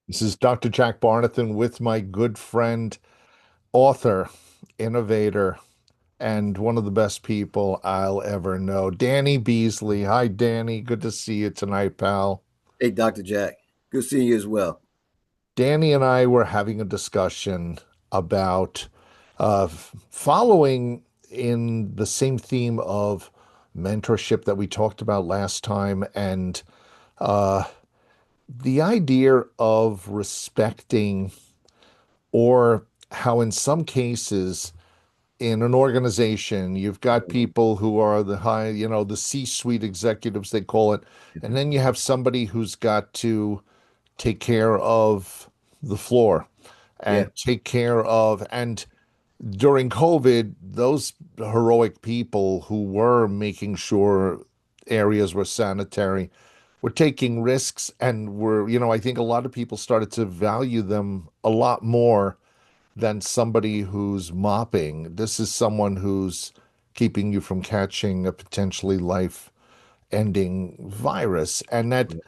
This is Dr. Jack Barnathan with my good friend, author, innovator, and one of the best people I'll ever know, Danny Beasley. Hi, Danny. Good to see you tonight, pal. Hey, Dr. Jack. Good seeing you as well. Danny and I were having a discussion about following in the same theme of mentorship that we talked about last time, and uh, the idea of respecting, or how in some cases in an organization you've got Mhm. people who are the high, the C-suite executives, they call it, and then you have somebody who's got to take care of the floor Yeah, and take care of, and during COVID, those heroic people who were making sure areas were sanitary were taking risks, and were, I think a lot of people started to value them a lot more than somebody who's mopping. This is someone who's keeping you from catching a potentially life-ending virus. And that yeah,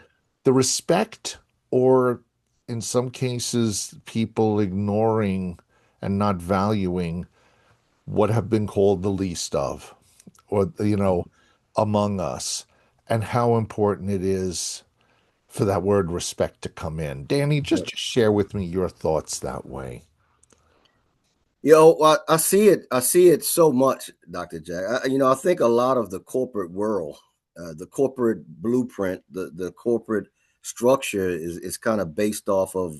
the respect, or in some cases, people ignoring and not valuing what have been called the least of, or, among us, and how important it is for that word respect to come in. Danny, yeah. just share with me your thoughts that way. I see it. I see it so much, Dr. Jack. I think a lot of the corporate world, the corporate blueprint, the corporate structure is kind of based off of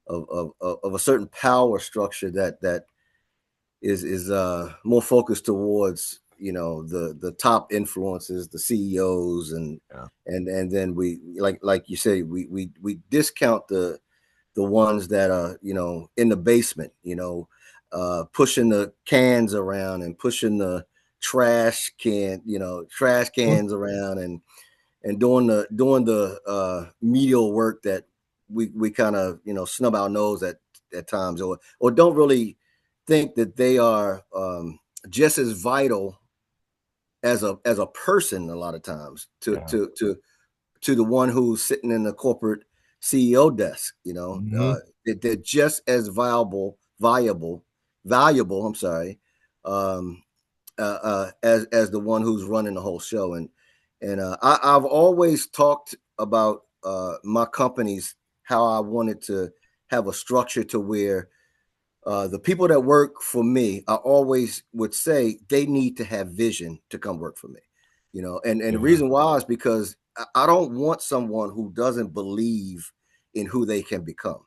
a certain power structure that is more focused towards the top influences, the CEOs, Yeah. and then we like you say we discount the ones that are in the basement, pushing the cans around and pushing the trash cans around and doing the medial work that we kind of snub our nose at times, or don't really think that they are just as vital as a person a lot of times Yeah. to the one who's sitting in the corporate CEO desk. Hmm. They're just as valuable. I'm sorry, um, as the one who's running the whole show. I've always talked about my companies, how I wanted to have a structure to where the people that work for me, I always would say they need to have vision to come work for me. And the Yeah. reason why is because I don't want someone who doesn't believe in who they can become.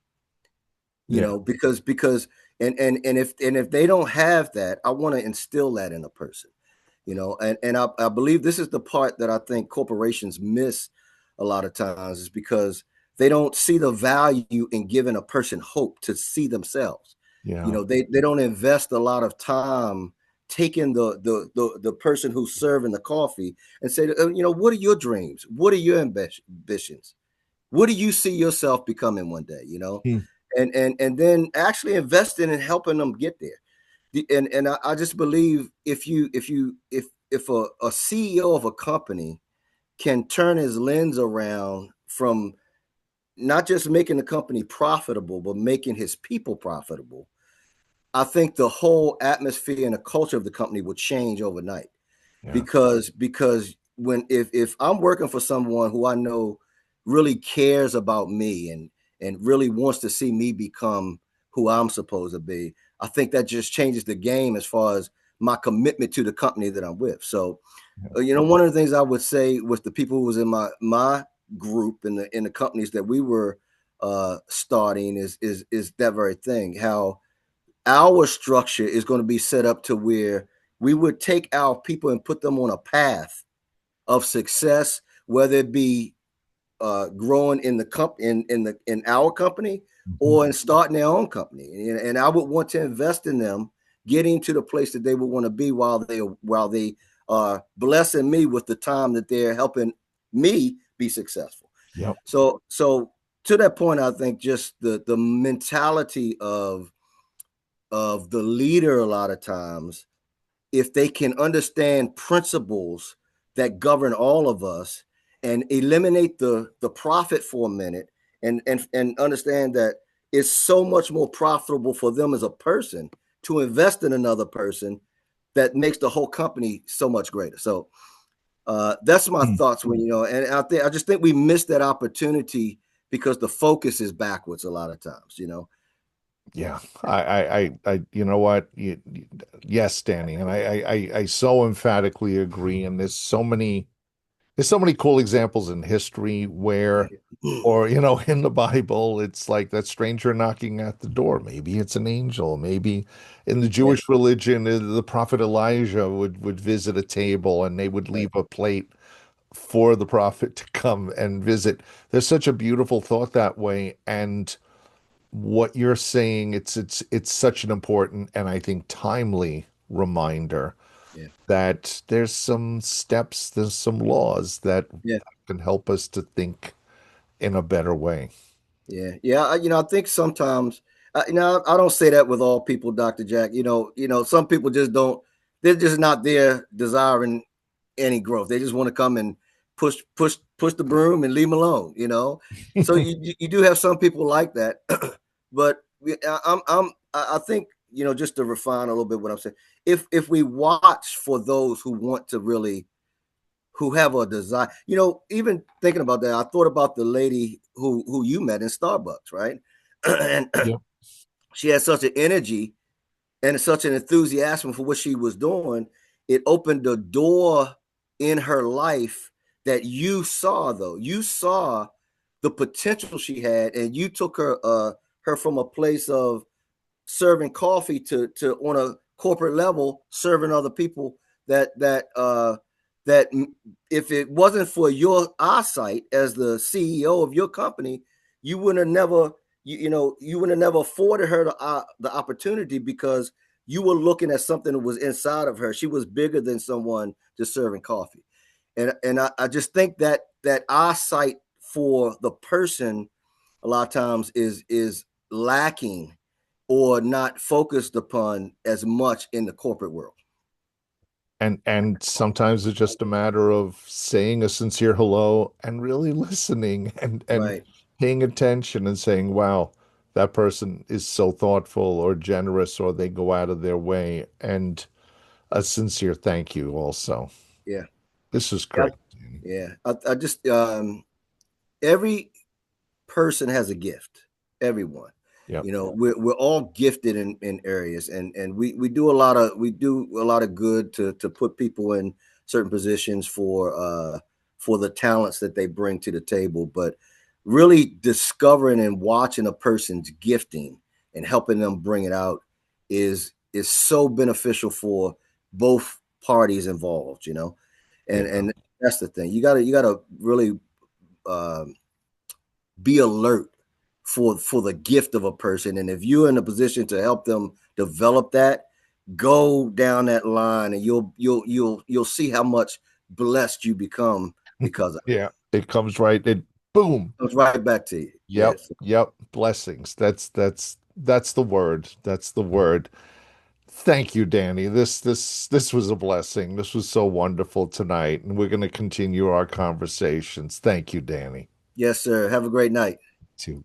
Yeah. Because and if they don't have that, I want to instill that in a person. And I believe this is the part that I think corporations miss a lot of times, is because they don't see the value in giving a person hope to see themselves. Yeah. They don't invest a lot of time taking the person who's serving the coffee and say, what are your dreams? What are your ambitions? What do you see yourself becoming one day? Hmm. And then actually investing in helping them get there. And I just believe if a CEO of a company can turn his lens around from not just making the company profitable, but making his people profitable, I think the whole atmosphere and the culture of the company would change overnight. Yeah. Because when if I'm working for someone who I know really cares about me and really wants to see me become who I'm supposed to be, I think that just changes the game as far as my commitment to the company that I'm with. So, Yeah. one of the things I would say with the people who was in my group in the companies that we were starting is that very thing. How our structure is going to be set up to where we would take our people and put them on a path of success, whether it be growing in the in our company Mhm. or in starting their own company. And I would want to invest in them getting to the place that they would want to be while they are blessing me with the time that they're helping me be successful. Yep. So to that point, I think just the mentality of the leader, a lot of times, if they can understand principles that govern all of us and eliminate the profit for a minute and understand that it's so much more profitable for them as a person to invest in another person that makes the whole company so much greater. So that's my Mm. thoughts when and I just think we miss that opportunity because the focus is backwards a lot of times. Yeah, you know what? Yes, Danny, and I so emphatically agree. And there's so many cool examples in history where, or in the Bible, it's like that stranger knocking at the door. Maybe it's an angel. Maybe in the Yeah, Jewish religion, the prophet Elijah would visit a table and they would right. leave a plate for the prophet to come and visit. There's such a beautiful thought that way, and what you're saying, it's such an important and I think timely reminder Yeah, that there's some steps, there's some laws that yeah, can help us to think in a better way. yeah. I think sometimes, I don't say that with all people, Dr. Jack. Some people just don't. They're just not there desiring any growth. They just want to come and push the broom and leave them alone. So you do have some people like that, but I think just to refine a little bit what I'm saying. If we watch for those who want to really who have a desire, even thinking about that, I thought about the lady who you met in Starbucks, right? And Yep. she had such an energy and such an enthusiasm for what she was doing. It opened the door in her life that you saw, though. You saw the potential she had, and you took her from a place of serving coffee to on a corporate level serving other people that if it wasn't for your eyesight as the CEO of your company, you would have never you would have never afforded her the opportunity because you were looking at something that was inside of her. She was bigger than someone just serving coffee. And I just think that eyesight for the person a lot of times is lacking or not focused upon as much in the corporate world. And sometimes it's just a matter of saying a sincere hello and really listening and Right. paying attention and saying, wow, that person is so thoughtful or generous, or they go out of their way. And a sincere thank you also. Yeah. This is Yeah. great, Danny. Yeah. I just every person has a gift. Everyone. Yep. We're all gifted in areas, and we do a lot of good to put people in certain positions for the talents that they bring to the table. But really discovering and watching a person's gifting and helping them bring it out is so beneficial for both parties involved. and Yeah. and that's the thing. You gotta really um, be alert for the gift of a person, and if you're in a position to help them develop that, go down that line and you'll see how much blessed you become because of Yeah. It comes right. Boom. it comes right back to you. Yep. Yes. Yep. Blessings. That's the word. That's the word. Thank you, Danny. This was a blessing. This was so wonderful tonight, and we're going to continue our conversations. Thank you, Danny. Yes, sir. Have a great night. Too.